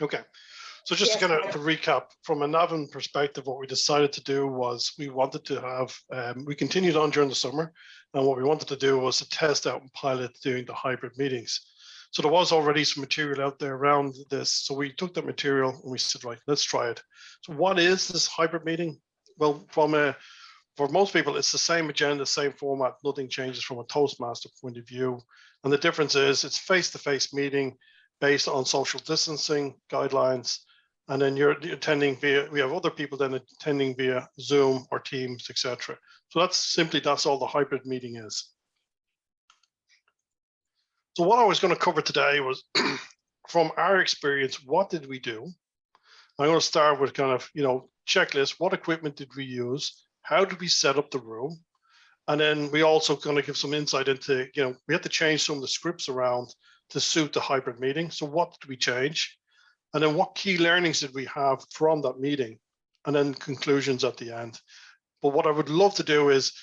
Okay, so just to kind of to recap, from an admin perspective, what we decided to do was we wanted to have, we continued on during the summer, and what we wanted to do was to test out and pilot doing the hybrid meetings. So there was already some material out there around this. So we took that material and we said, right, let's try it. So what is this hybrid meeting? Well, for most people, it's the same agenda, same format, nothing changes from a Toastmaster point of view. And the difference is it's face-to-face meeting based on social distancing guidelines. And then you're attending via, we have other people then attending via Zoom or Teams, etc. So that's all the hybrid meeting is. So what I was going to cover today was from our experience, what did we do? I'm going to start with kind of, checklist. What equipment did we use? How did we set up the room? And then we also going to give some insight into, we had to change some of the scripts around to suit the hybrid meeting. So what did we change? And then what key learnings did we have from that meeting? And then conclusions at the end. But what I would love to do is,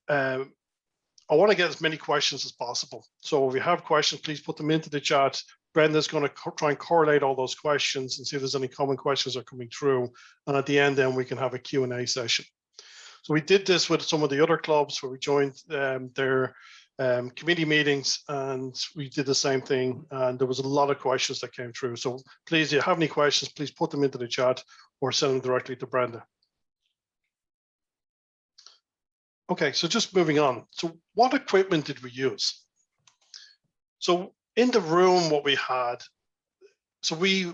I want to get as many questions as possible. So if you have questions, please put them into the chat. Brenda's going to try and correlate all those questions and see if there's any common questions that are coming through. And at the end, then we can have a Q&A session. So we did this with some of the other clubs where we joined their committee meetings, and we did the same thing. And there was a lot of questions that came through. So please, if you have any questions, please put them into the chat or send them directly to Brenda. Okay, so just moving on. So what equipment did we use? So in the room, what we had, so we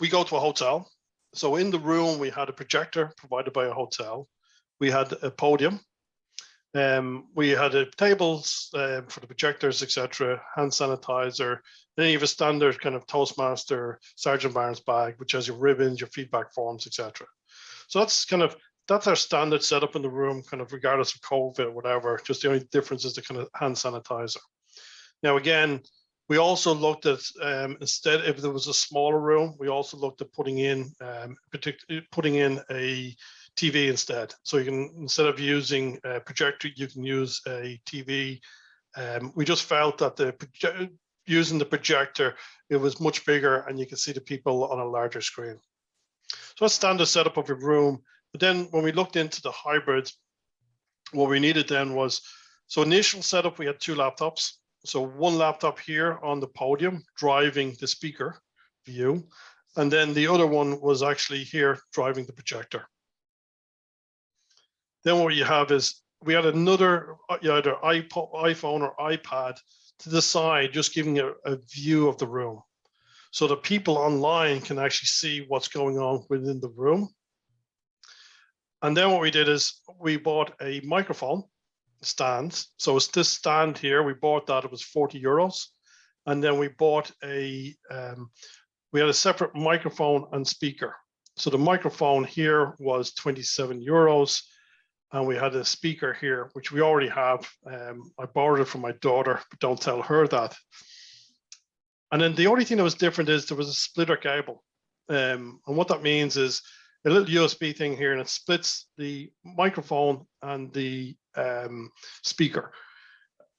go to a hotel. So in the room, we had a projector provided by a hotel. We had a podium. We had tables for the projectors, etc., hand sanitizer. Then you have a standard kind of Toastmaster Sergeant Barnes bag, which has your ribbons, your feedback forms, etc. So that's our standard setup in the room, kind of regardless of COVID or whatever. Just the only difference is the kind of hand sanitizer. Now, again, we also looked at, instead, if there was a smaller room, we also looked at putting in a TV instead. So you can, instead of using a projector, you can use a TV. We just felt that using the projector, it was much bigger and you can see the people on a larger screen. So that's standard setup of your room. But then when we looked into the hybrids, what we needed then was, so initial setup, we had 2 laptops. So one laptop here on the podium driving the speaker view. And then the other one was actually here driving the projector. Then what you have is, we had another either iPhone or iPad to the side, just giving a view of the room. So the people online can actually see what's going on within the room. And then what we did is we bought a microphone stand. So it's this stand here, we bought that, it was 40 euros. And then we bought we had a separate microphone and speaker. So the microphone here was 27 euros. And we had a speaker here, which we already have. I borrowed it from my daughter, but don't tell her that. And then the only thing that was different is there was a splitter cable. And what that means is a little USB thing here, and it splits the microphone and the speaker.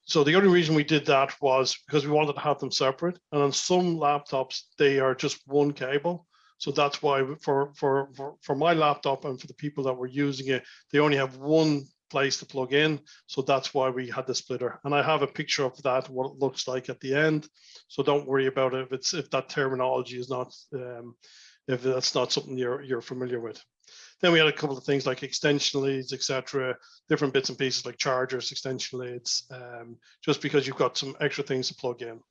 So the only reason we did that was because we wanted to have them separate. And on some laptops, they are just one cable. So that's why for my laptop and for the people that were using it, they only have one place to plug in. So that's why we had the splitter. And I have a picture of that, what it looks like at the end. So don't worry about it if that terminology is not, if that's not something you're familiar with. Then we had a couple of things like extension leads, etc., different bits and pieces like chargers, extension leads, just because you've got some extra things to plug in.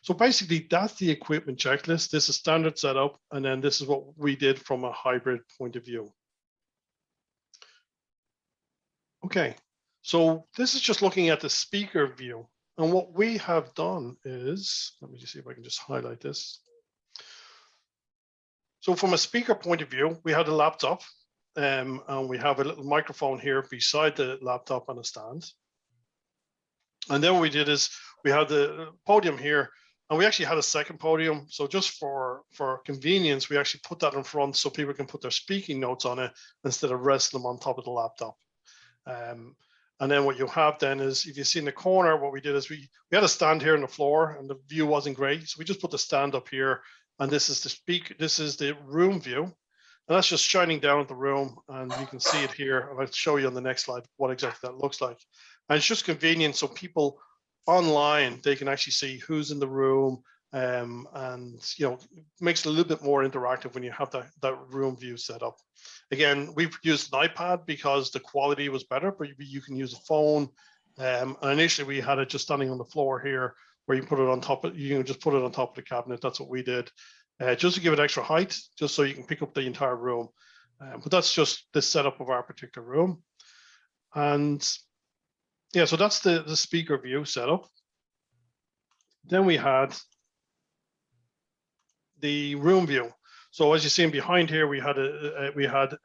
So basically, that's the equipment checklist. This is standard setup, and then this is what we did from a hybrid point of view. Okay, so this is just looking at the speaker view. And what we have done is, let me just see if I can just highlight this. So from a speaker point of view, we had a laptop, and we have a little microphone here beside the laptop on a stand. And then what we did is we had the podium here, and we actually had a second podium. So just for convenience, we actually put that in front so people can put their speaking notes on it instead of resting them on top of the laptop. And then what you have then is, if you see in the corner, what we did is we had a stand here on the floor and the view wasn't great. So we just put the stand up here And this is the speaker. This is the room view, and that's just shining down at the room, and you can see it here. And I'll show you on the next slide what exactly that looks like. And it's just convenient, so people online, they can actually see who's in the room, and makes it a little bit more interactive when you have that room view set up. Again, we've used an iPad because the quality was better, but you can use a phone. And initially we had it just standing on the floor here, where you put it on top of, you can just put it on top of the cabinet. That's what we did, just to give it extra height, just so you can pick up the entire room. But that's just the setup of our particular room. And yeah, so that's the speaker view setup. Then we had the room view. So as you see behind here, we have either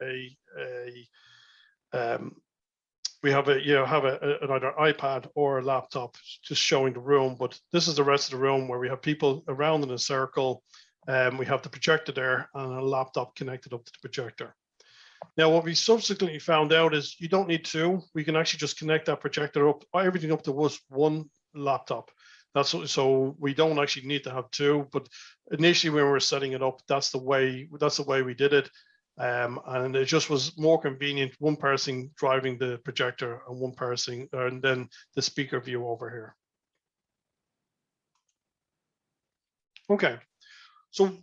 iPad or a laptop just showing the room. But this is the rest of the room where we have people around in a circle. We have the projector there and a laptop connected up to the projector. Now, what we subsequently found out is you don't need two. We can actually just connect that projector up, everything up to one laptop. So we don't actually need to have two. But initially, when we were setting it up, that's the way we did it, and it just was more convenient. One person driving the projector and one person, and then the speaker view over here. Okay, so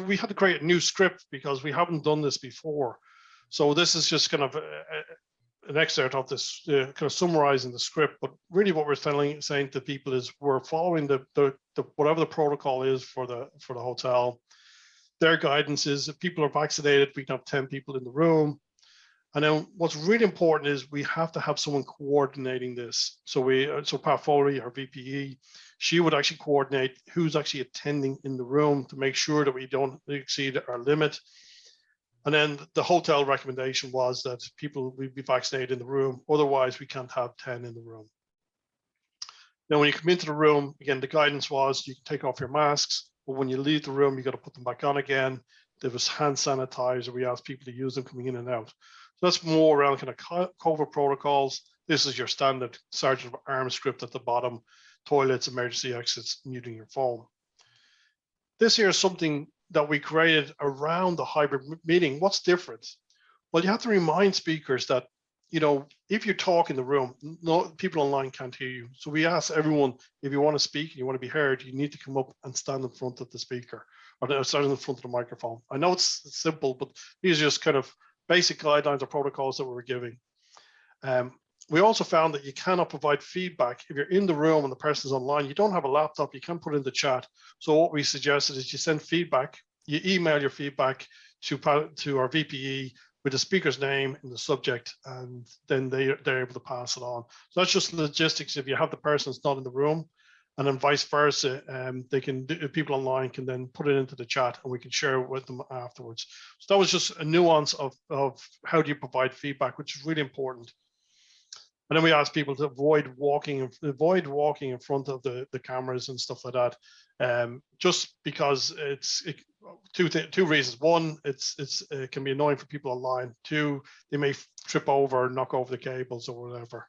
we had to create a new script because we haven't done this before. So this is just kind of an excerpt of this, kind of summarizing the script. But really, what we're saying to people is we're following the whatever the protocol is for the hotel. Their guidance is if people are vaccinated, we can have 10 people in the room. And then what's really important is we have to have someone coordinating this. So Pat Foley, our VPE, she would actually coordinate who's actually attending in the room to make sure that we don't exceed our limit. And then the hotel recommendation was that people would be vaccinated in the room. Otherwise, we can't have 10 in the room. Now, when you come into the room, again, the guidance was you can take off your masks, but when you leave the room, you got to put them back on again. There was hand sanitizer. We asked people to use them coming in and out. So that's more around kind of COVID protocols. This is your standard Sergeant of Arms script at the bottom: toilets, emergency exits, muting your phone. This here is something that we created around the hybrid meeting. What's different? Well, you have to remind speakers that, if you talk in the room, people online can't hear you. So we ask everyone, if you want to speak and you want to be heard, you need to come up and stand in front of the speaker or stand in front of the microphone. I know it's simple, but these are just kind of basic guidelines or protocols that we're giving. We also found that you cannot provide feedback if you're in the room and the person's online. You don't have a laptop, you can't put it in the chat. So what we suggested is you send feedback, you email your feedback to our VPE with the speaker's name in the subject, and then they're able to pass it on. So that's just logistics. If you have the person that's not in the room, and then vice versa, people online can then put it into the chat and we can share it with them afterwards. So that was just a nuance of how do you provide feedback, which is really important. And then we asked people to avoid walking in front of the cameras and stuff like that, just because two reasons. One, it can be annoying for people online. Two, they may trip over, knock over the cables or whatever.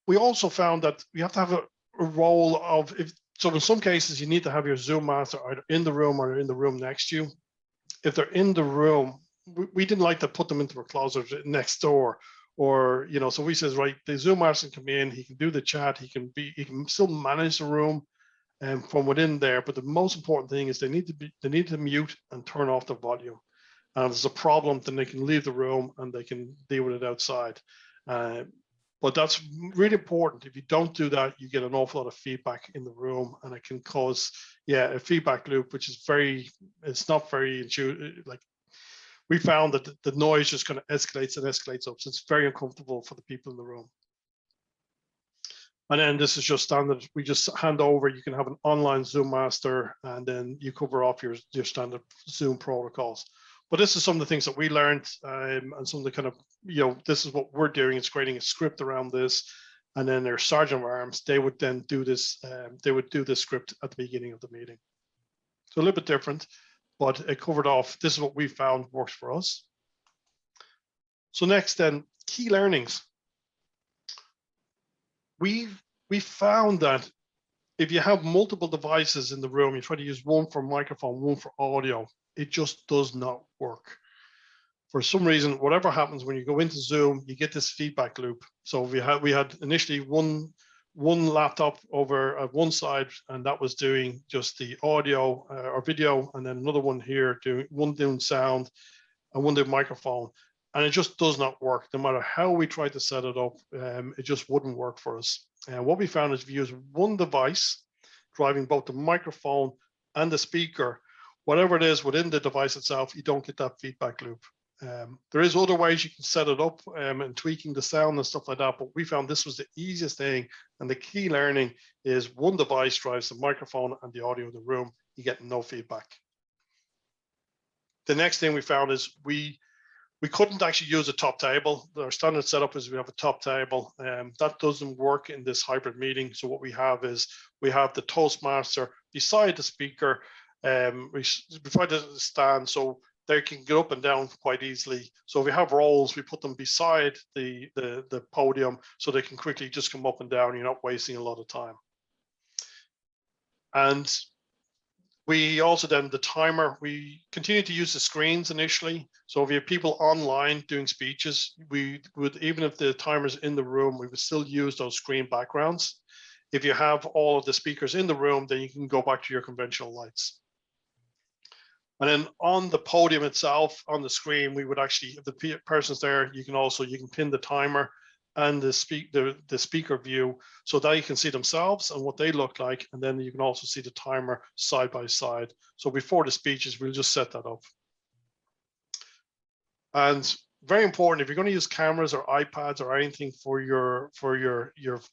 We also found that we have to have a role of, so in some cases you need to have your Zoom master either in the room or in the room next to you. If they're in the room, we didn't like to put them into a closet next door. Or, so we says, right, the Zoom master can come in, he can do the chat, he can still manage the room from within there. But the most important thing is they need to mute and turn off the volume. And if there's a problem, then they can leave the room and they can deal with it outside. But that's really important. If you don't do that, you get an awful lot of feedback in the room, and it can cause, a feedback loop, which is it's not very intuitive. Like, we found that the noise just kind of escalates and escalates up. So it's very uncomfortable for the people in the room. And then this is just standard. We just hand over, you can have an online Zoom master, and then you cover off your standard Zoom protocols. But this is some of the things that we learned, and some of the kind of, this is what we're doing. It's creating a script around this. And then their Sergeant of Arms, they would then do this. They would do this script at the beginning of the meeting. So a little bit different, but it covered off. This is what we found works for us. So next, then, key learnings. We found that if you have multiple devices in the room, you try to use one for microphone, one for audio, it just does not work. For some reason, whatever happens when you go into Zoom, you get this feedback loop. So we had initially one laptop over at one side, and that was doing just the audio or video, and then another one here doing sound and one doing microphone. And it just does not work. No matter how we tried to set it up, it just wouldn't work for us. And what we found is if you use one device driving both the microphone and the speaker, whatever it is within the device itself, you don't get that feedback loop. There is other ways you can set it up and tweaking the sound and stuff like that, but we found this was the easiest thing. And the key learning is one device drives the microphone and the audio of the room. You get no feedback. The next thing we found is we couldn't actually use a top table. Our standard setup is we have a top table. That doesn't work in this hybrid meeting. So what we have is we have the Toastmaster beside the speaker. We provide a stand so they can get up and down quite easily. So if we have roles, we put them beside the podium so they can quickly just come up and down. You're not wasting a lot of time. And we also then the timer, we continue to use the screens initially. So if you have people online doing speeches, we would, even if the timer's in the room, we would still use those screen backgrounds. If you have all of the speakers in the room, then you can go back to your conventional lights. And then on the podium itself, on the screen, we would actually, if the person's there, you can pin the timer and the speaker view so that you can see themselves and what they look like. And then you can also see the timer side by side. So before the speeches, we'll just set that up. And very important, if you're going to use cameras or iPads or anything for your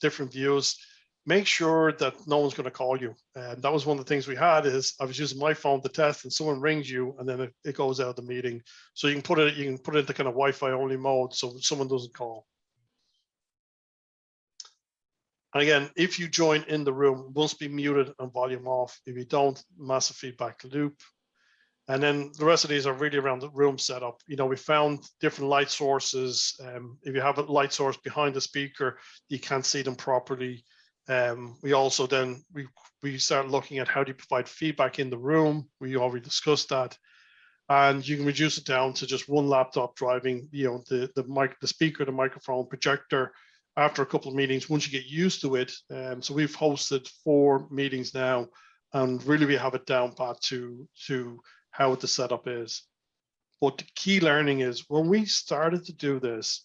different views, make sure that no one's going to call you. And that was one of the things we had is I was using my phone to test and someone rings you and then it goes out of the meeting. So you can put it into kind of Wi-Fi only mode so someone doesn't call. And again, if you join in the room, it must be muted and volume off. If you don't, massive feedback loop. And then the rest of these are really around the room setup. You know, we found different light sources. If you have a light source behind the speaker, you can't see them properly. We also then, we start looking at how do you provide feedback in the room. We already discussed that. And you can reduce it down to just one laptop driving, you know, the speaker, the microphone, projector. After a couple of meetings, once you get used to it. So we've hosted 4 meetings now, and really we have it down pat to how the setup is. But the key learning is when we started to do this,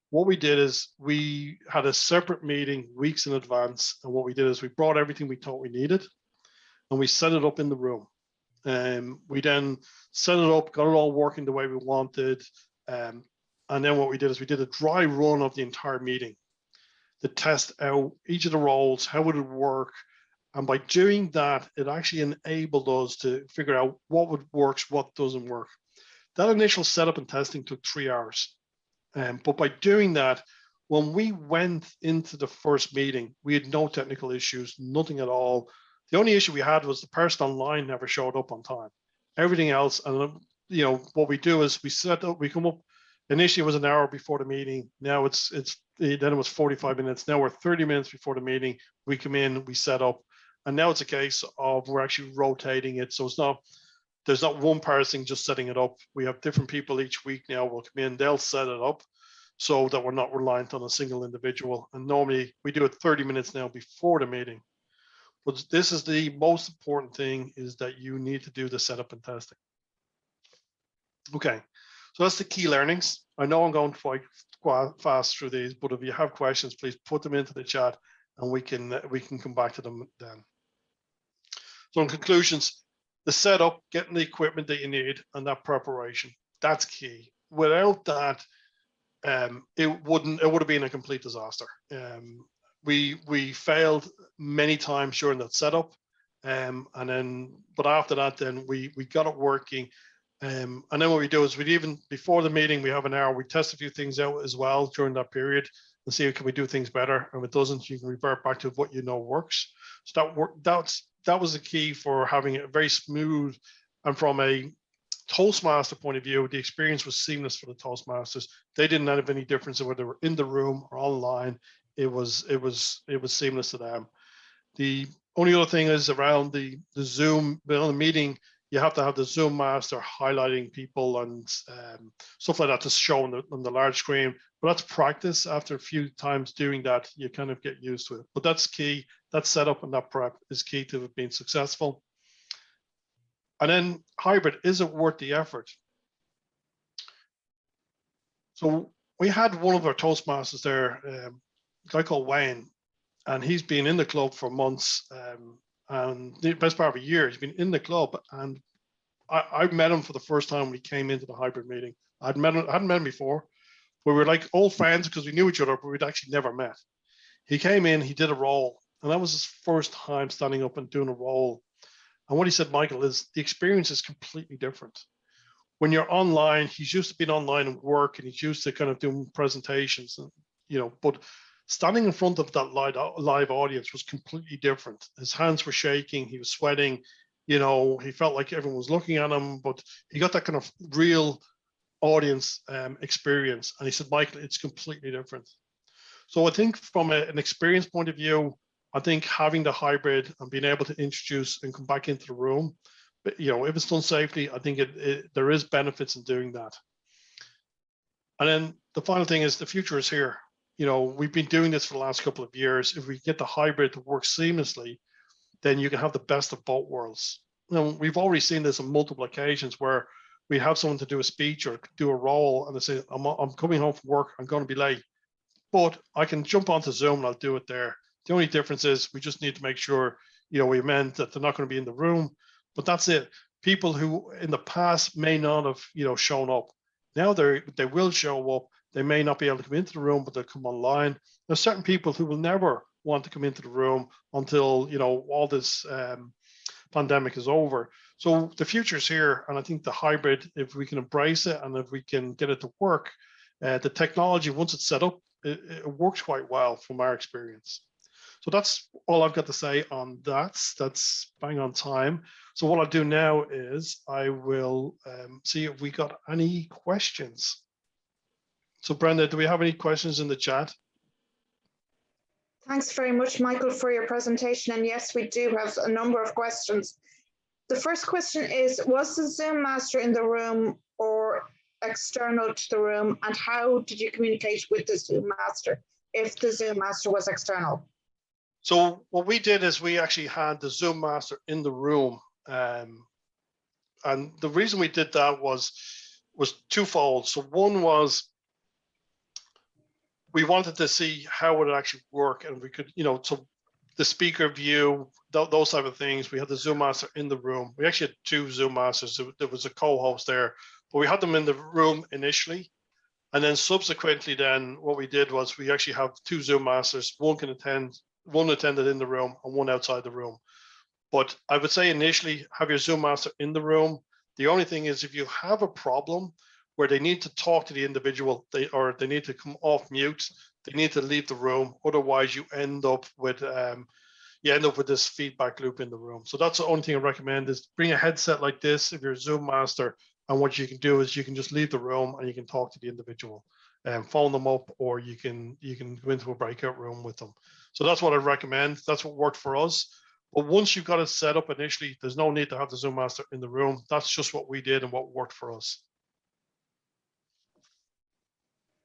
what we did is we had a separate meeting weeks in advance. And what we did is we brought everything we thought we needed and we set it up in the room. We then set it up, got it all working the way we wanted. And then what we did is we did a dry run of the entire meeting to test out each of the roles, how would it work? And by doing that, it actually enabled us to figure out what works, what doesn't work. That initial setup and testing took 3 hours. But by doing that, when we went into the first meeting, we had no technical issues, nothing at all. The only issue we had was the person online never showed up on time. Everything else, and you know, what we do is we come up. Initially, it was an hour before the meeting. Now then it was 45 minutes. Now we're 30 minutes before the meeting. We come in, we set up, and now it's a case of we're actually rotating it. So there's not one person just setting it up. We have different people each week now will come in, they'll set it up so that we're not reliant on a single individual. And normally we do it 30 minutes now before the meeting. But this is the most important thing is that you need to do the setup and testing. Okay. So that's the key learnings. I know I'm going quite fast through these, but if you have questions, please put them into the chat and we can come back to them then. So in conclusions, the setup, getting the equipment that you need and that preparation, that's key. Without that, it would have been a complete disaster. We failed many times during that setup. But after that, then we got it working. And then what we do is even before the meeting, we have an hour, we test a few things out as well during that period and see can we do things better. And if it doesn't, you can revert back to what you know works. So that was the key for having it very smooth. And from a Toastmaster point of view, the experience was seamless for the Toastmasters. They didn't have any difference whether they were in the room or online. It was seamless to them. The only other thing is around the Zoom, on the meeting, you have to have the Zoom master highlighting people and stuff like that to show on the large screen. But that's practice. After a few times doing that, you kind of get used to it. But that's key. That setup and that prep is key to it being successful. And then hybrid, is it worth the effort? So we had one of our Toastmasters there, a guy called Wayne, and he's been in the club for months, and the best part of a year. He's been in the club, and I met him for the first time when he came into the hybrid meeting. I hadn't met him before. We were like old friends because we knew each other, but we'd actually never met. He came in, he did a role, and that was his first time standing up and doing a role. And what he said, Michael, is the experience is completely different. When you're online, he's used to being online and work, and he's used to kind of doing presentations, and but standing in front of that live audience was completely different. His hands were shaking, he was sweating, he felt like everyone was looking at him, but he got that kind of real audience experience. And he said, Michael, it's completely different. So I think from an experience point of view, I think having the hybrid and being able to introduce and come back into the room, but if it's done safely, I think there is benefits in doing that. And then the final thing is the future is here. We've been doing this for the last couple of years. If we get the hybrid to work seamlessly, then you can have the best of both worlds. We've already seen this on multiple occasions where we have someone to do a speech or do a role, and they say, I'm coming home from work, I'm going to be late, but I can jump onto Zoom and I'll do it there. The only difference is we just need to make sure, we meant that they're not going to be in the room, but that's it. People who in the past may not have, shown up, now they will show up. They may not be able to come into the room, but they'll come online. There's certain people who will never want to come into the room until, all this pandemic is over. So the future is here. And I think the hybrid, if we can embrace it and if we can get it to work, the technology, once it's set up, it works quite well from our experience. So that's all I've got to say on that. That's bang on time. So what I'll do now is I will see if we got any questions. So Brenda, do we have any questions in the chat? Thanks very much, Michael, for your presentation. And yes, we do have a number of questions. The first question is, was the Zoom master in the room or external to the room? And how did you communicate with the Zoom master if the Zoom master was external? So what we did is we actually had the Zoom master in the room. And the reason we did that was twofold. So one was we wanted to see how it would actually work, and we could, so the speaker view, those type of things. We had the Zoom master in the room. We actually had two Zoom masters. There was a co-host there, but we had them in the room initially. And then subsequently, then what we did was we actually have two Zoom masters. One attended in the room and one outside the room. But I would say initially have your Zoom master in the room. The only thing is if you have a problem where they need to talk to the individual, they need to come off mute, they need to leave the room. Otherwise, you end up with this feedback loop in the room. So that's the only thing I recommend is bring a headset like this if you're a Zoom master. And what you can do is you can just leave the room and you can talk to the individual and phone them up, or you can go into a breakout room with them. So that's what I recommend. That's what worked for us. But once you've got it set up initially, there's no need to have the Zoom master in the room. That's just what we did and what worked for us.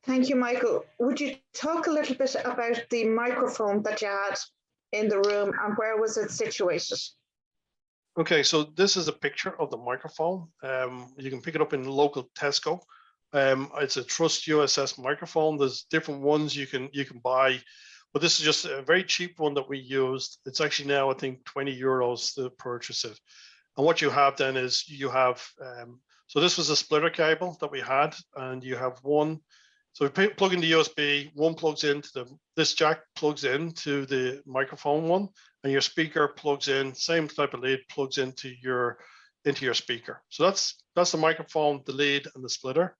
Thank you, Michael. Would you talk a little bit about the microphone that you had in the room and where was it situated? Okay, so this is a picture of the microphone. You can pick it up in local Tesco. It's a Trust USS microphone. There's different ones you can buy, but this is just a very cheap one that we used. It's actually now, I think, 20 euros to purchase it. And what you have then is you have, so this was a splitter cable that we had, and you have one. So we plug in the USB, one plugs into this jack plugs into the microphone one, and your speaker plugs in, same type of lead plugs into your speaker. So that's the microphone, the lead, and the splitter.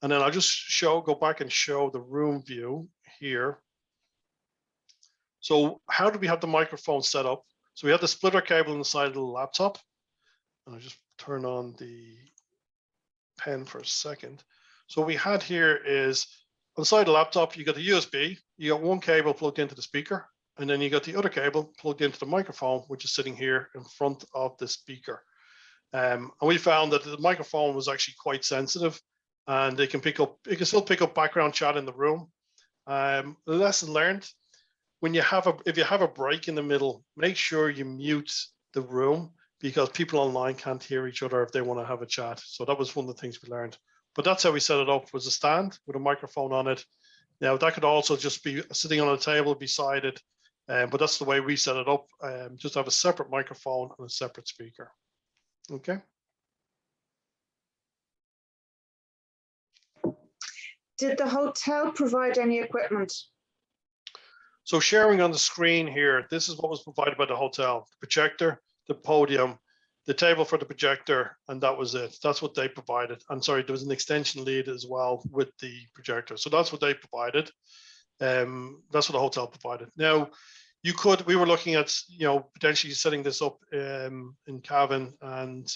And then I'll just go back and show the room view here. So how do we have the microphone set up? So we have the splitter cable on the side of the laptop. And I'll just turn on the pen for a second. So what we had here is on the side of the laptop, you got the USB, you got one cable plugged into the speaker, and then you got the other cable plugged into the microphone, which is sitting here in front of the speaker. And we found that the microphone was actually quite sensitive, and it can still pick up background chat in the room. The lesson learned: if you have a break in the middle, make sure you mute the room, because people online can't hear each other if they want to have a chat. So that was one of the things we learned. But that's how we set it up, was a stand with a microphone on it. Now that could also just be sitting on a table beside it, but that's the way we set it up. Just have a separate microphone and a separate speaker. Okay. Did the hotel provide any equipment? So sharing on the screen here, this is what was provided by the hotel: the projector, the podium, the table for the projector, and that was it. That's what they provided. I'm sorry, there was an extension lead as well with the projector. So that's what they provided. That's what the hotel provided. Now, we were looking at, potentially setting this up in Cavan, and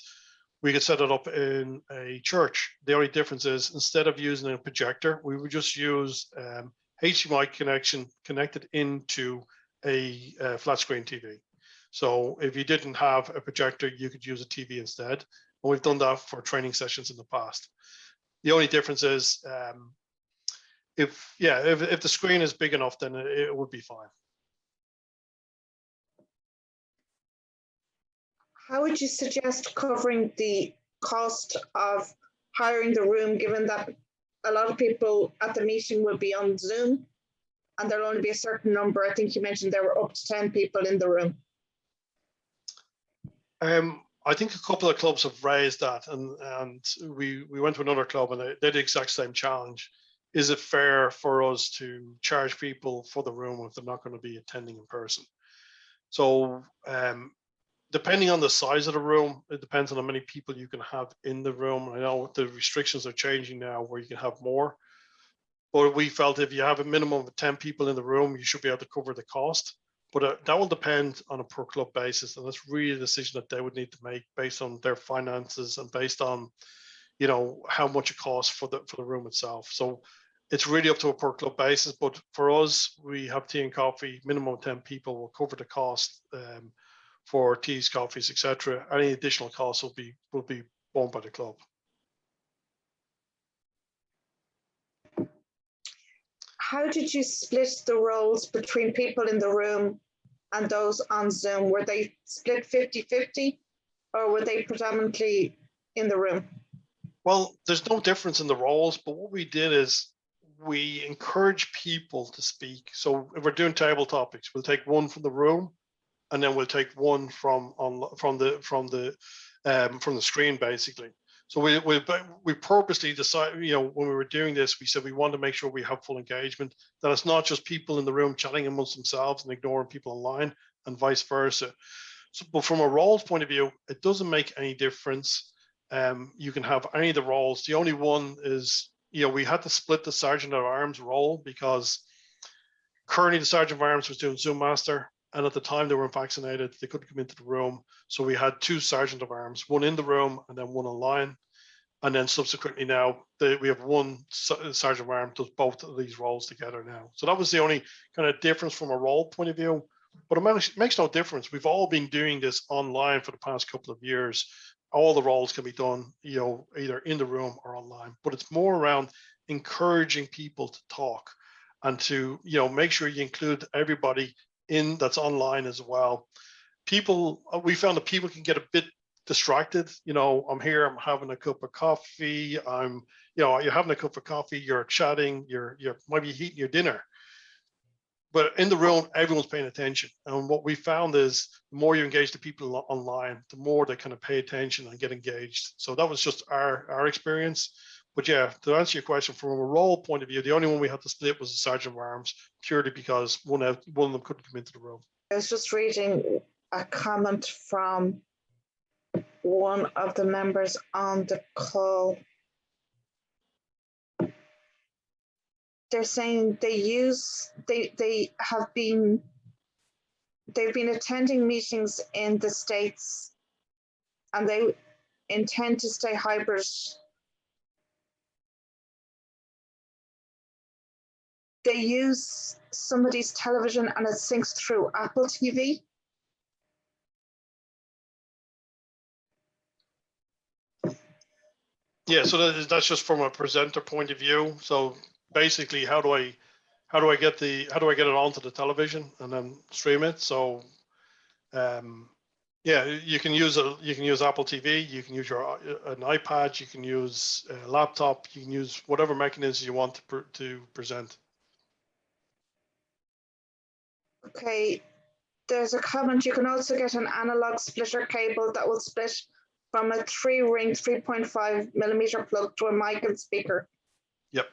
we could set it up in a church. The only difference is, instead of using a projector, we would just use HDMI connection connected into a flat screen TV. So if you didn't have a projector, you could use a TV instead. And we've done that for training sessions in the past. The only difference is if the screen is big enough, then it would be fine. How would you suggest covering the cost of hiring the room, given that a lot of people at the meeting will be on Zoom and there'll only be a certain number? I think you mentioned there were up to 10 people in the room. I think a couple of clubs have raised that, and we went to another club and they did the exact same challenge. Is it fair for us to charge people for the room if they're not going to be attending in person? So depending on the size of the room, it depends on how many people you can have in the room. I know the restrictions are changing now where you can have more, but we felt if you have a minimum of 10 people in the room, you should be able to cover the cost. But that will depend on a per club basis, and that's really a decision that they would need to make based on their finances and based on, how much it costs for the room itself. So it's really up to a per club basis. But for us, we have tea and coffee. Minimum of 10 people will cover the cost for teas, coffees, etc. Any additional costs will be borne by the club. How did you split the roles between people in the room and those on Zoom? Were they split 50-50, or were they predominantly in the room? Well, there's no difference in the roles, but what we did is we encourage people to speak. So if we're doing table topics, we'll take one from the room, and then we'll take one from the screen, basically. So we purposely decided, when we were doing this, we said we want to make sure we have full engagement, that it's not just people in the room chatting amongst themselves and ignoring people online, and vice versa. So, but from a roles point of view, it doesn't make any difference. You can have any of the roles. The only one is, we had to split the Sergeant at Arms role, because currently the Sergeant at Arms was doing Zoom Master, and at the time they weren't vaccinated, they couldn't come into the room. So we had two Sergeant of Arms, one in the room and then one online. And then subsequently now we have one Sergeant of Arms does both of these roles together now. So that was the only kind of difference from a role point of view. But it makes no difference. We've all been doing this online for the past couple of years. All the roles can be done, either in the room or online. But it's more around encouraging people to talk and to, make sure you include everybody that's online as well. We found that people can get a bit distracted. I'm here, I'm having a cup of coffee. You're having a cup of coffee, you're chatting, you're maybe eating your dinner. But in the room, everyone's paying attention. And what we found is the more you engage the people online, the more they kind of pay attention and get engaged. So that was just our experience. But yeah, to answer your question, from a role point of view, the only one we had to split was the Sergeant of Arms, purely because one of them couldn't come into the room. I was just reading a comment from one of the members on the call. They're saying they've been attending meetings in the States, and they intend to stay hybrid. they use somebody's television and it syncs through Apple TV. Yeah, so that's just from a presenter point of view. So basically, how do I get it onto the television and then stream it? So yeah, you can use Apple TV, you can use an iPad, you can use a laptop, you can use whatever mechanism you want to present. Okay, there's a comment. You can also get an analog splitter cable that will split from a 3-ring 3.5mm plug to a mic and speaker. Yep.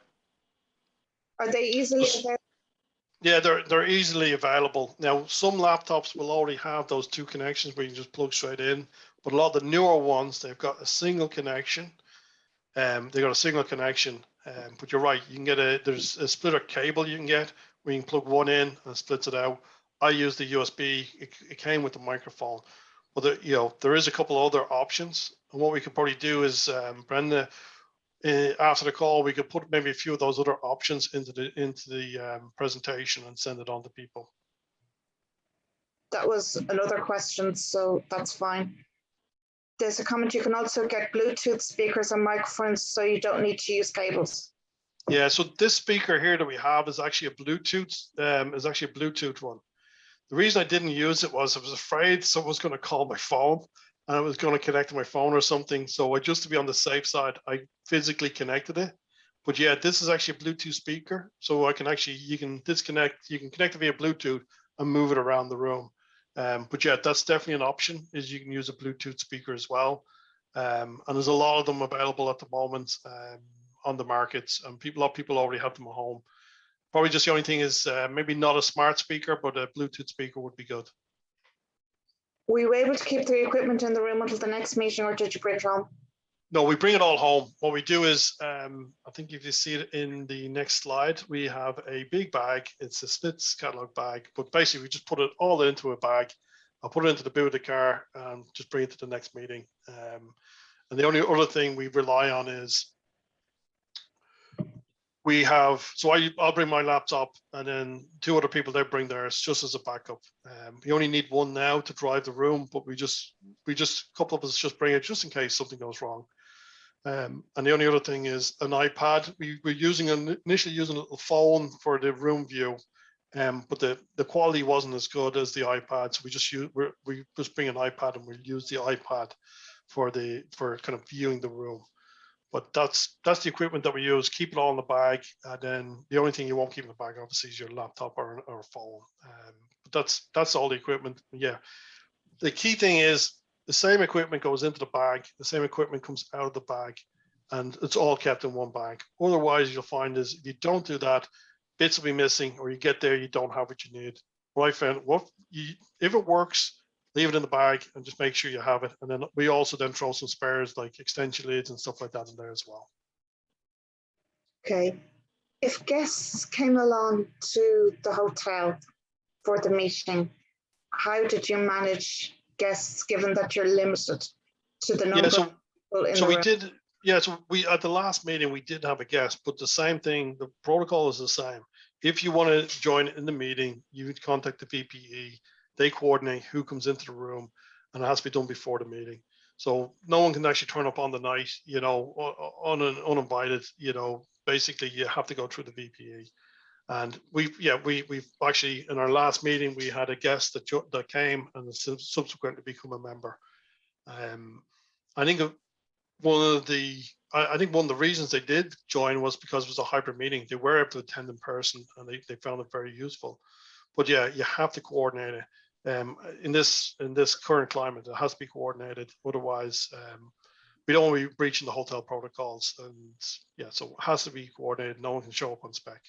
Are they easily available? Yeah, they're easily available. Now, some laptops will already have those two connections where you can just plug straight in, but a lot of the newer ones, they've got a single connection. But you're right, you can get there's a splitter cable you can get where you can plug one in and it splits it out. I use the USB, it came with the microphone. But there is a couple other options. And what we could probably do is, Brenda, after the call, we could put maybe a few of those other options into the presentation and send it on to people. That was another question, so that's fine. There's a comment. You can also get Bluetooth speakers and microphones, so you don't need to use cables. Yeah, so this speaker here that we have is actually a Bluetooth one. The reason I didn't use it was I was afraid someone was going to call my phone and I was going to connect to my phone or something. So just to be on the safe side, I physically connected it. But yeah, this is actually a Bluetooth speaker. So you can connect it via Bluetooth and move it around the room. But yeah, that's definitely an option, is you can use a Bluetooth speaker as well. And there's a lot of them available at the moment on the markets, and a lot of people already have them at home. Probably just the only thing is maybe not a smart speaker, but a Bluetooth speaker would be good. Were you able to keep the equipment in the room until the next meeting, or did you bring it home? No, we bring it all home. What we do is, I think if you see it in the next slide, we have a big bag. It's a Smith's catalog bag, but basically we just put it all into a bag. I'll put it into the boot of the car and just bring it to the next meeting. And the only other thing we rely on is I'll bring my laptop, and then 2 other people, they bring theirs just as a backup. We only need one now to drive the room, but we just a couple of us just bring it just in case something goes wrong. And the only other thing is an iPad. We're initially using a little phone for the room view, but the quality wasn't as good as the iPad. So we just bring an iPad and we'll use the iPad for kind of viewing the room. But that's the equipment that we use. Keep it all in the bag, and then the only thing you won't keep in the bag, obviously, is your laptop or phone. But that's all the equipment. Yeah, the key thing is the same equipment goes into the bag, the same equipment comes out of the bag, and it's all kept in one bag. Otherwise, you'll find is if you don't do that, bits will be missing, or you get there, you don't have what you need. What I found, if it works, leave it in the bag and just make sure you have it. And then we also then throw some spares like extension leads and stuff like that in there as well. Okay. If guests came along to the hotel for the meeting, how did you manage guests given that you're limited to the number of people in the room? So we at the last meeting we did have a guest, but the same thing, the protocol is the same. If you want to join in the meeting, you would contact the VPE. They coordinate who comes into the room, and it has to be done before the meeting. So no one can actually turn up on the night, uninvited. Basically you have to go through the VPE. And we've actually in our last meeting we had a guest that came and subsequently become a member. I think one of the reasons they did join was because it was a hybrid meeting. They were able to attend in person, and they found it very useful. But yeah, you have to coordinate it. In this current climate, it has to be coordinated. Otherwise, we don't want to be breaching the hotel protocols. And yeah, so it has to be coordinated. No one can show up on spec.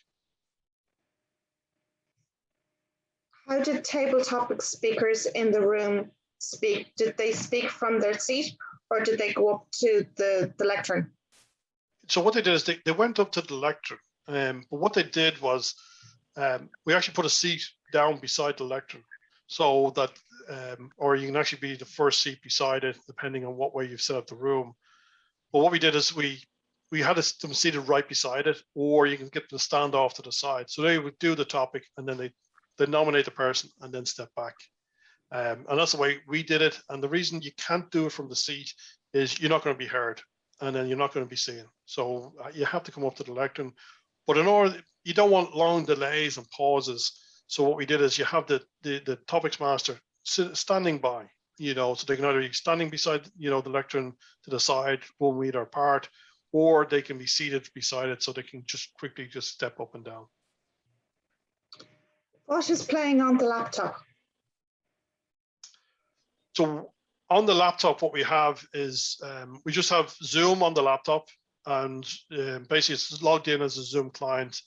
How did tabletop speakers in the room speak? Did they speak from their seat, or did they go up to the lectern? So what they did is they went up to the lectern. But what they did was we actually put a seat down beside the lectern, so that or you can actually be the first seat beside it, depending on what way you've set up the room. But what we did is we we had them seated right beside it, or you can get them to stand off to the side. So they would do the topic, and then they nominate the person and then step back. And that's the way we did it. And the reason you can't do it from the seat is you're not going to be heard, and then you're not going to be seen. So you have to come up to the lectern. But in order, you don't want long delays and pauses. So what we did is you have the topics master standing by, so they can either be standing beside, the lectern to the side, 1 meter apart, or they can be seated beside it so they can just quickly just step up and down. What is playing on the laptop? So on the laptop, what we have is we just have Zoom on the laptop, and basically it's logged in as a Zoom client.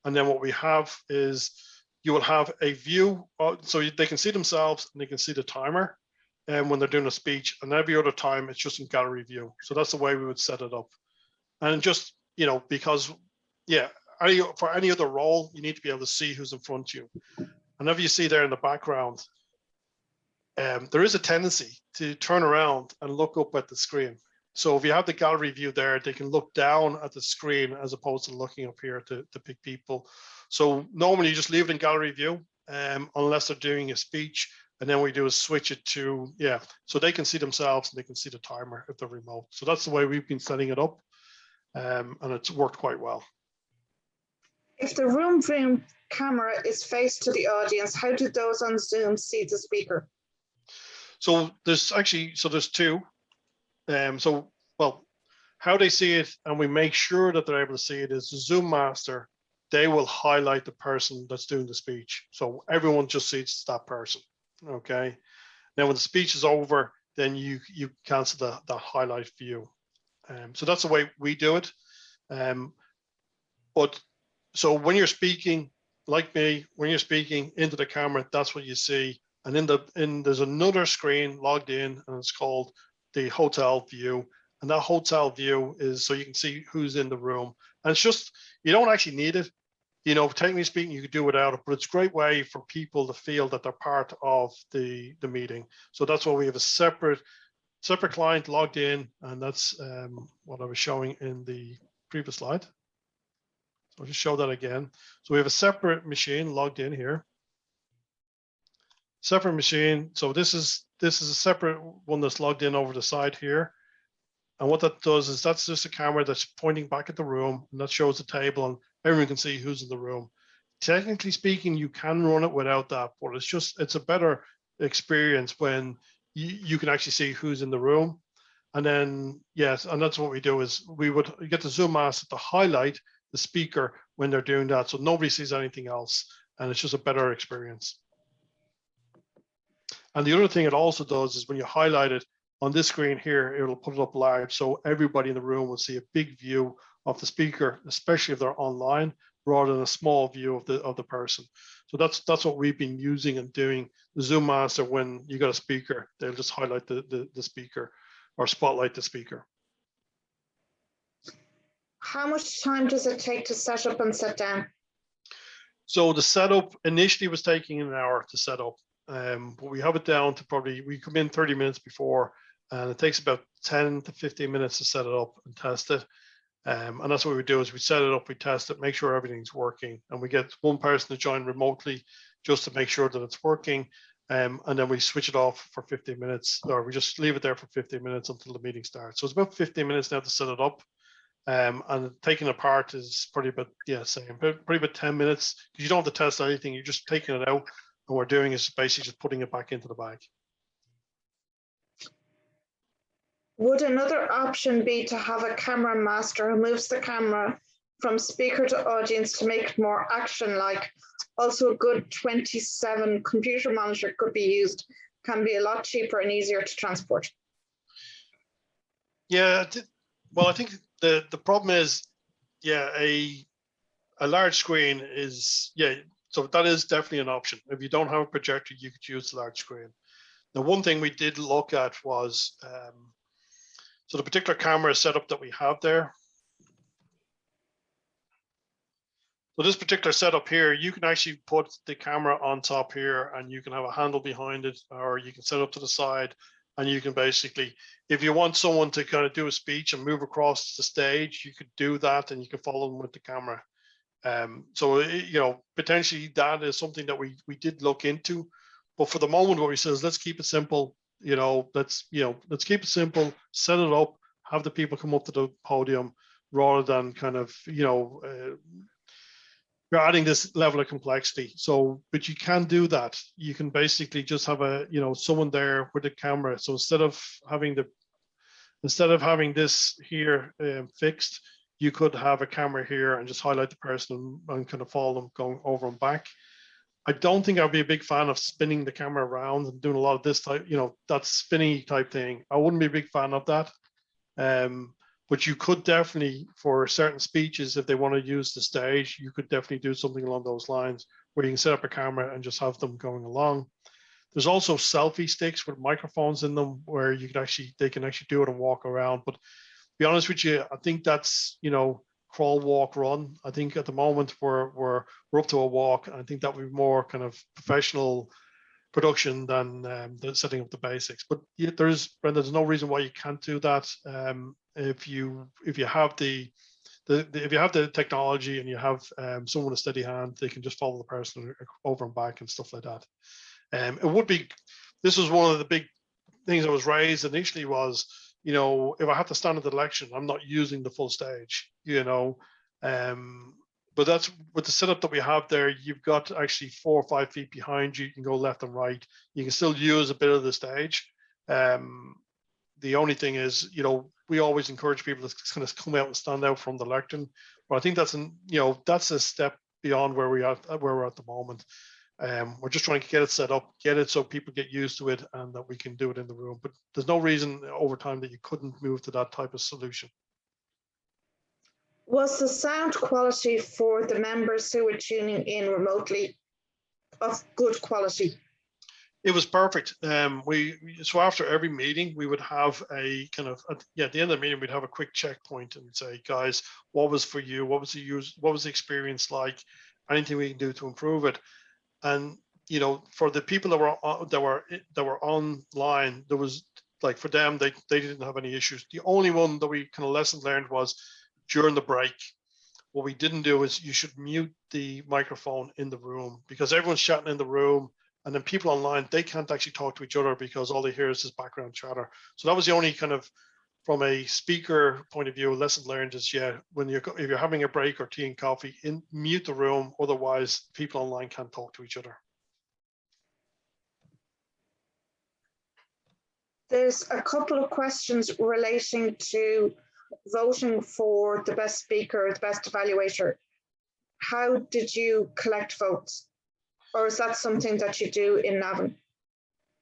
And then what we have is you will have a view, so they can see themselves and they can see the timer when they're doing a speech, and every other time it's just in gallery view. So that's the way we would set it up. And just, because, for any other role, you need to be able to see who's in front of you. And whenever you see there in the background, there is a tendency to turn around and look up at the screen. So if you have the gallery view there, they can look down at the screen as opposed to looking up here to pick people. So normally you just leave it in gallery view unless they're doing a speech. And then what we do is switch it to, so they can see themselves and they can see the timer if they're remote. So that's the way we've been setting it up. And it's worked quite well. If the room frame camera is faced to the audience, how do those on Zoom see the speaker? So there's two. How they see it, and we make sure that they're able to see it, is the Zoom master, they will highlight the person that's doing the speech. So everyone just sees that person, okay? Now when the speech is over, then you cancel the highlight view. So that's the way we do it. So when you're speaking, like me, when you're speaking into the camera, that's what you see. And there's another screen logged in, and it's called the hotel view. And that hotel view is so you can see who's in the room. And it's just, you don't actually need it. Technically speaking, you could do without it, but it's a great way for people to feel that they're part of the meeting. So that's why we have a separate client logged in, and that's what I was showing in the previous slide. So I'll just show that again. So we have a separate machine logged in here. Separate machine. So this is a separate one that's logged in over the side here. And what that does is that's just a camera that's pointing back at the room, and that shows the table, and everyone can see who's in the room. Technically speaking, you can run it without that, but it's a better experience when you can actually see who's in the room. And then, yes, and that's what we do is we would get the Zoom master to highlight the speaker when they're doing that, so nobody sees anything else, and it's just a better experience. And the other thing it also does is when you highlight it on this screen here, it'll put it up large, so everybody in the room will see a big view of the speaker, especially if they're online, rather than a small view of the person. So that's what we've been using and doing. The Zoom master, when you got a speaker, they'll just highlight the speaker or spotlight the speaker. How much time does it take to set up and set down? So the setup initially was taking an hour to set up, but we have it down to we come in 30 minutes before, and it takes about 10 to 15 minutes to set it up and test it. And that's what we do is we set it up, we test it, make sure everything's working, and we get one person to join remotely just to make sure that it's working. And then we switch it off for 15 minutes, or we just leave it there for 15 minutes until the meeting starts. So it's about 15 minutes now to set it up. And taking it apart is probably about, probably about 10 minutes, because you don't have to test anything. You're just taking it out, and what we're doing is basically just putting it back into the bag. Would another option be to have a camera master who moves the camera from speaker to audience to make it more action-like? Also, a good 27 computer monitor could be used, can be a lot cheaper and easier to transport. Yeah, well, I think the problem is, a large screen is, so that is definitely an option. If you don't have a projector, you could use the large screen. Now, one thing we did look at was, so the particular camera setup that we have there. So this particular setup here, you can actually put the camera on top here, and you can have a handle behind it, or you can set it up to the side, And you can basically, if you want someone to kind of do a speech and move across the stage, you could do that, and you can follow them with the camera. So potentially that is something that we did look into, but for the moment, what we said is let's keep it simple. Let's keep it simple, set it up, have the people come up to the podium, rather than kind of you're adding this level of complexity. So, but you can do that. You can basically just have someone there with a camera. So instead of having this here fixed, you could have a camera here and just highlight the person and kind of follow them going over and back. I don't think I'd be a big fan of spinning the camera around and doing a lot of this type, that spinny type thing. I wouldn't be a big fan of that. But you could definitely, for certain speeches, if they want to use the stage, you could definitely do something along those lines where you can set up a camera and just have them going along. There's also selfie sticks with microphones in them where they can actually do it and walk around. But to be honest with you, I think that's, crawl, walk, run. I think at the moment we're up to a walk. I think that would be more kind of professional production than setting up the basics. But yeah, there's no reason why you can't do that. If you have the technology and you have someone with a steady hand, they can just follow the person over and back and stuff like that. This was one of the big things that was raised initially was, if I have to stand at the election, I'm not using the full stage, but that's with the setup that we have there. You've got actually 4 or 5 feet behind you. You can go left and right. You can still use a bit of the stage. The only thing is, we always encourage people to kind of come out and stand out from the lectern. But I think that's a step beyond where we're at the moment. We're just trying to get it set up, get it so people get used to it, and that we can do it in the room. But there's no reason over time that you couldn't move to that type of solution. Was the sound quality for the members who were tuning in remotely of good quality? It was perfect. So after every meeting, we would have a kind of at the end of the meeting, we'd have a quick checkpoint and say, guys, what was for you? What was the experience like? Anything we can do to improve it? And for the people that were online, there was like for them, they didn't have any issues. The only one that we kind of lesson learned was during the break. What we didn't do is you should mute the microphone in the room, because everyone's chatting in the room. And then people online, they can't actually talk to each other because all they hear is this background chatter. So that was the only kind of, from a speaker point of view, lesson learned is, if you're having a break or tea and coffee, mute the room. Otherwise, people online can't talk to each other. There's a couple of questions relating to voting for the best speaker, the best evaluator. How did you collect votes? Or is that something that you do in Navan?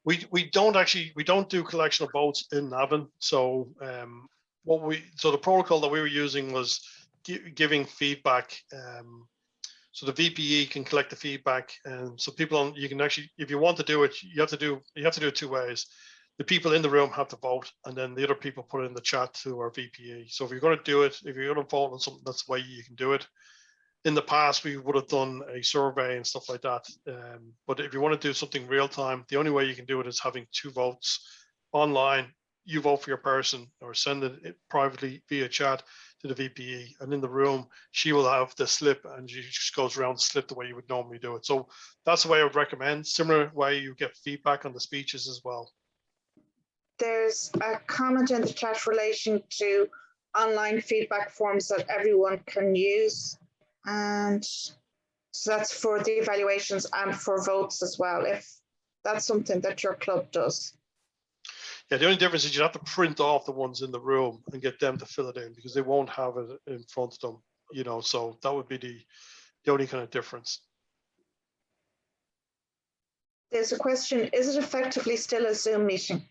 We don't do collection of votes in Navan. So the protocol that we were using was giving feedback. So the VPE can collect the feedback, and so you can actually, if you want to do it, you have to do it 2 ways. The people in the room have to vote, and then the other people put it in the chat to our VPE. So if you're going to do it, if you're going to vote on something, that's the way you can do it. In the past, we would have done a survey and stuff like that. But if you want to do something real time, the only way you can do it is having 2 votes online. You vote for your person or send it privately via chat to the VPE. And in the room, she will have the slip, and she just goes around the slip the way you would normally do it. So that's the way I would recommend. Similar way you get feedback on the speeches as well. There's a comment in the chat relating to online feedback forms that everyone can use. And so that's for the evaluations and for votes as well, if that's something that your club does. Yeah, the only difference is you have to print off the ones in the room and get them to fill it in, because they won't have it in front of them, so that would be the only kind of difference. There's a question, is it effectively still a Zoom meeting?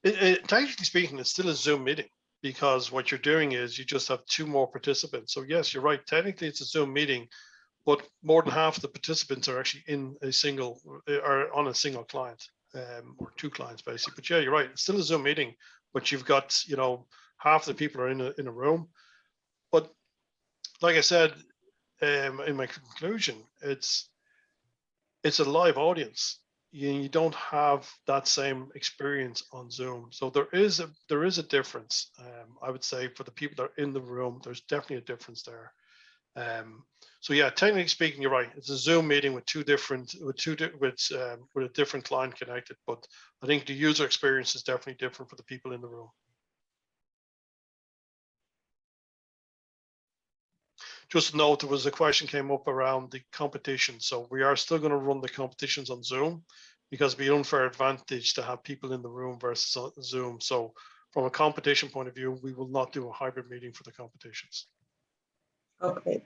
Technically speaking, it's still a Zoom meeting, because what you're doing is you just have 2 more participants. So yes, you're right. Technically, it's a Zoom meeting, but more than half the participants are actually on a single client, or 2 clients basically. But yeah, you're right. It's still a Zoom meeting, but you've got half the people are in a room. But like I said in my conclusion, it's a live audience. you don't have that same experience on Zoom. So there is a difference. I would say for the people that are in the room, there's definitely a difference there. So yeah, technically speaking, you're right. It's a Zoom meeting with a different client connected, but I think the user experience is definitely different for the people in the room. Just note, there was a question came up around the competition. So we are still going to run the competitions on Zoom because it'd be an unfair advantage to have people in the room versus on Zoom. So from a competition point of view, we will not do a hybrid meeting for the competitions. Okay.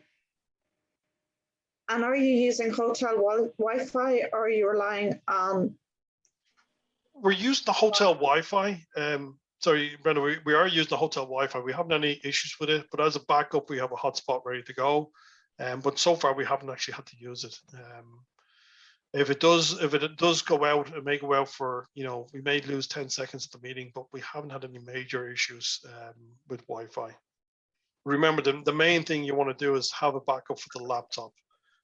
And are you using hotel Wi-Fi or are you relying on? We're using the hotel Wi-Fi. Sorry, Brenda, we are using the hotel Wi-Fi. We haven't any issues with it, but as a backup, we have a hotspot ready to go. But so far, we haven't actually had to use it. If it does go out, it may go out for, we may lose 10 seconds of the meeting, but we haven't had any major issues with Wi-Fi. Remember, the main thing you want to do is have a backup for the laptop.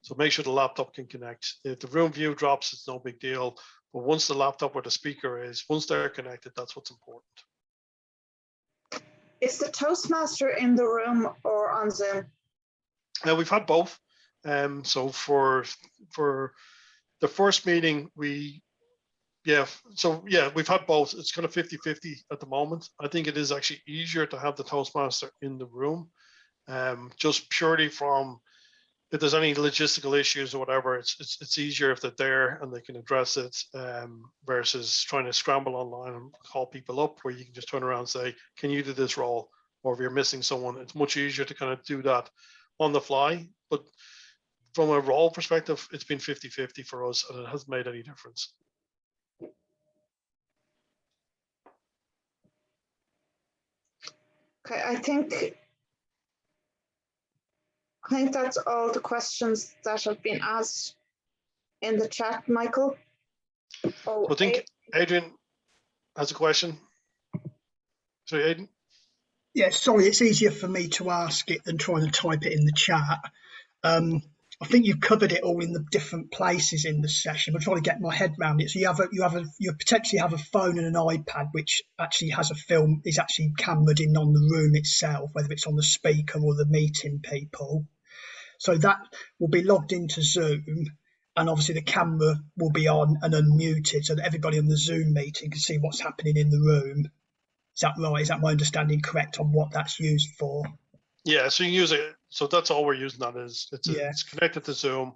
So make sure the laptop can connect. If the room view drops, it's no big deal. But once the laptop or the speaker is, once they're connected, that's what's important. Is the Toastmaster in the room or on Zoom? We've had both. So for the first meeting, we've had both. It's kind of 50-50 at the moment. I think it is actually easier to have the Toastmaster in the room, just purely from if there's any logistical issues or whatever, it's easier if they're there and they can address it versus trying to scramble online and call people up where you can just turn around and say, can you do this role? Or if you're missing someone, it's much easier to kind of do that on the fly. But from a role perspective, it's been 50-50 for us and it hasn't made any difference. Okay, I think that's all the questions that have been asked in the chat, Michael. So I think Adrian has a question. Sorry, Aidan. Yeah, sorry, it's easier for me to ask it than trying to type it in the chat. I think you've covered it all in the different places in the session. I'm trying to get my head around it. So you potentially have a phone and an iPad, which actually has a film, is actually cameraed in on the room itself, whether it's on the speaker or the meeting people. So that will be logged into Zoom, and obviously the camera will be on and unmuted so that everybody on the Zoom meeting can see what's happening in the room. Is that right? Is that my understanding correct on what that's used for? Yeah, so you can use it. So that's all we're using that is. It's connected to Zoom.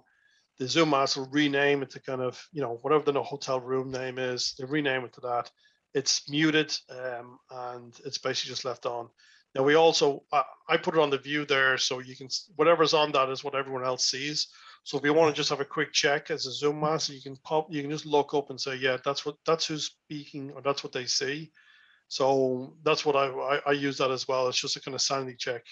The Zoom master will rename it to kind of, whatever the hotel room name is, they rename it to that. It's muted and it's basically just left on. Now we also, I put it on the view there so you can, whatever's on that is what everyone else sees. So if you want to just have a quick check as a Zoom master, you can just look up and say, yeah, that's who's speaking or that's what they see. So that's what I use that as well. It's just a kind of sanity check.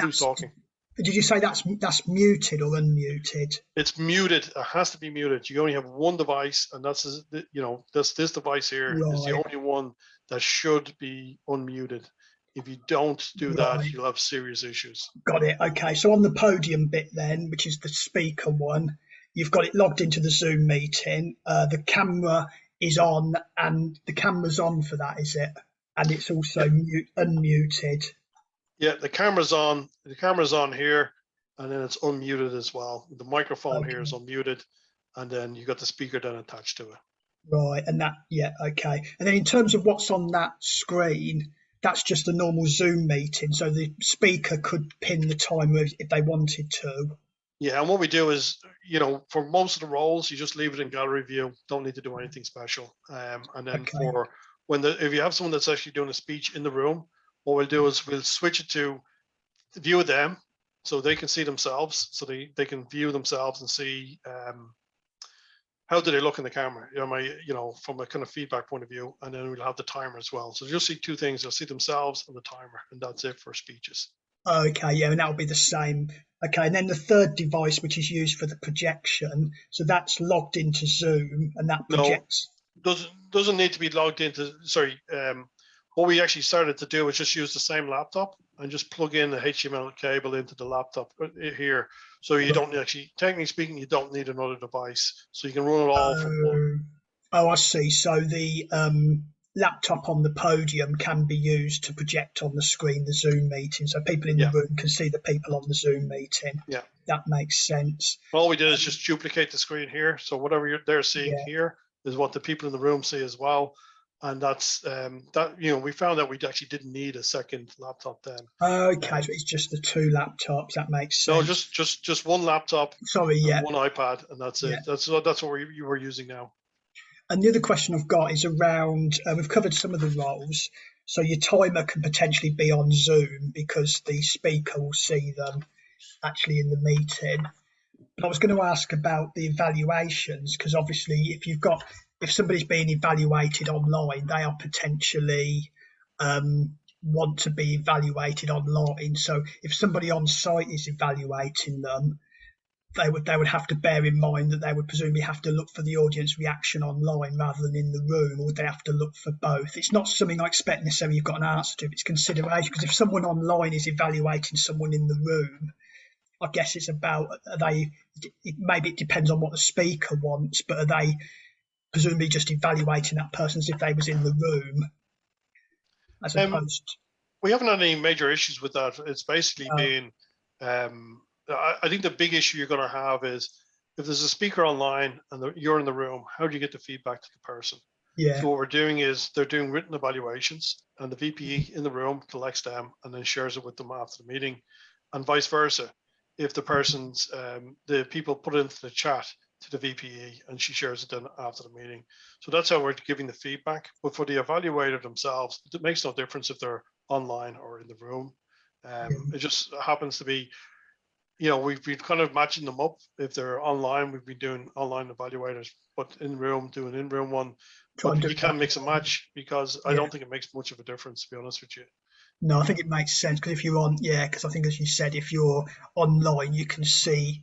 Who's talking? Did you say that's muted or unmuted? It's muted. It has to be muted. You only have one device, and that's this device here is the only one that should be unmuted. If you don't do that, you'll have serious issues. Got it. Okay. So on the podium bit then, which is the speaker one, you've got it logged into the Zoom meeting. The camera is on, and the camera's on for that, is it? And it's also unmuted. Yeah, the camera's on. The camera's on here, and then it's unmuted as well. The microphone here is unmuted, and then you got the speaker then attached to it. Right, and that, okay. And then in terms of what's on that screen, that's just a normal Zoom meeting. So the speaker could pin the timer if they wanted to. Yeah, and what we do is, for most of the roles, you just leave it in gallery view. Don't need to do anything special. And then if you have someone that's actually doing a speech in the room, what we'll do is we'll switch it to view them so they can see themselves, so they can view themselves and see how do they look in the camera, from a kind of feedback point of view, and then we'll have the timer as well. So you'll see two things. You'll see themselves and the timer, and that's it for speeches. Okay, yeah, and that'll be the same. Okay, and then the third device, which is used for the projection, so that's logged into Zoom, and that projects. No, doesn't need to be logged into. Sorry, what we actually started to do was just use the same laptop. and just plug in the HDMI cable into the laptop here. So you don't actually, technically speaking, you don't need another device. So you can run it all from one. Oh, I see. So the laptop on the podium can be used to project on the screen the Zoom meeting, so people in the room can see the people on the Zoom meeting. Yeah, that makes sense. All we did is just duplicate the screen here. So whatever they're seeing here is what the people in the room see as well. And that's that, you know, we found that we actually didn't need a second laptop then. Okay, so it's just the 2 laptops. That makes sense. No, just one laptop. Sorry, one iPad, and that's it. That's what you were using now. And the other question I've got is around, we've covered some of the roles. So your timer can potentially be on Zoom because the speaker will see them actually in the meeting. But I was going to ask about the evaluations, because obviously if somebody's being evaluated online, they are potentially want to be evaluated online. So if somebody on site is evaluating them, they would have to bear in mind that they would presumably have to look for the audience reaction online rather than in the room, or would they have to look for both? It's not something I expect necessarily you've got an answer to, it's consideration, because if someone online is evaluating someone in the room, I guess it's about, maybe it depends on what the speaker wants, but are they presumably just evaluating that person as if they was in the room as opposed? We haven't had any major issues with that. It's basically been, I think the big issue you're going to have is if there's a speaker online and you're in the room, how do you get the feedback to the person? Yeah. So what we're doing is they're doing written evaluations, and the VP in the room collects them and then shares it with them after the meeting, and vice versa. If the person's, the people put it into the chat to the VPE and she shares it then after the meeting. So that's how we're giving the feedback. But for the evaluator themselves, it makes no difference if they're online or in the room. It just happens to be, you know, we've been kind of matching them up. If they're online, we've been doing online evaluators, but in room, doing in-room one. But you can mix and match, because I don't think it makes much of a difference, to be honest with you. No, I think it makes sense, because if you're on, because I think, as you said, if you're online, you can see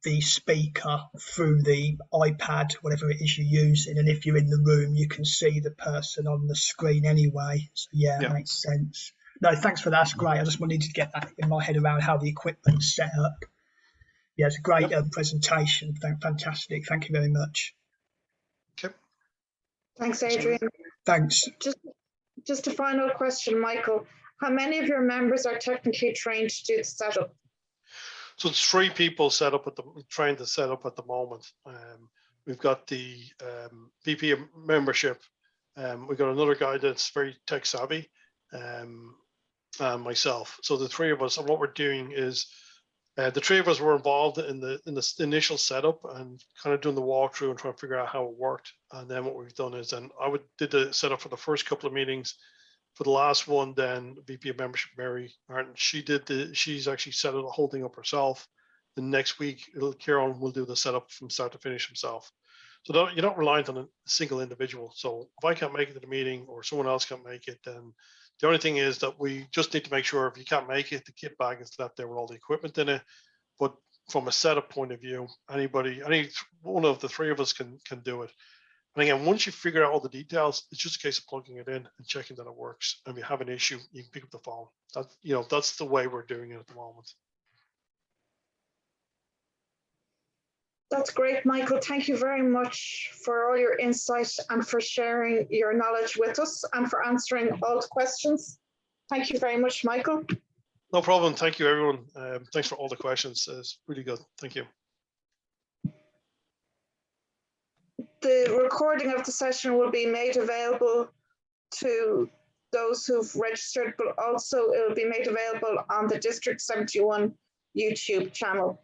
the speaker through the iPad, whatever it is you're using, and if you're in the room, you can see the person on the screen anyway. So it makes sense. No, thanks for that. That's great. I just wanted to get that in my head around how the equipment's set up. Yeah, it's a great presentation. Fantastic. Thank you very much. Okay. Thanks, Adrian. Thanks. Just a final question, Michael. How many of your members are technically trained to do the setup? So it's 3 people trained to set up at the moment. We've got the VP of membership. We've got another guy that's very tech savvy, and myself. So the 3 of us, and what we're doing is the 3 of us were involved in the initial setup and kind of doing the walkthrough and trying to figure out how it worked. And then what we've done is, then did the setup for the first couple of meetings. For the last one, then VP of membership Mary Martin, she's actually set the whole thing up herself. The next week, Kieran will do the setup from start to finish himself. So you're not reliant on a single individual. So if I can't make it to the meeting or someone else can't make it, then the only thing is that we just need to make sure if you can't make it, the kit bag is left there with all the equipment in it. But from a setup point of view, any one of the 3 of us can do it. And again, once you figure out all the details, it's just a case of plugging it in and checking that it works. And if you have an issue, you can pick up the phone. That's the way we're doing it at the moment. That's great, Michael. Thank you very much for all your insight and for sharing your knowledge with us and for answering all the questions. Thank you very much, Michael. No problem. Thank you, everyone. Thanks for all the questions. It's really good. Thank you. The recording of the session will be made available to those who've registered, but also it will be made available on the District 71 YouTube channel.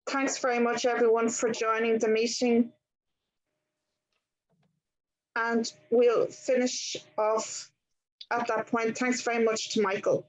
Thanks very much, everyone, for joining the meeting. And we'll finish off at that point. Thanks very much to Michael.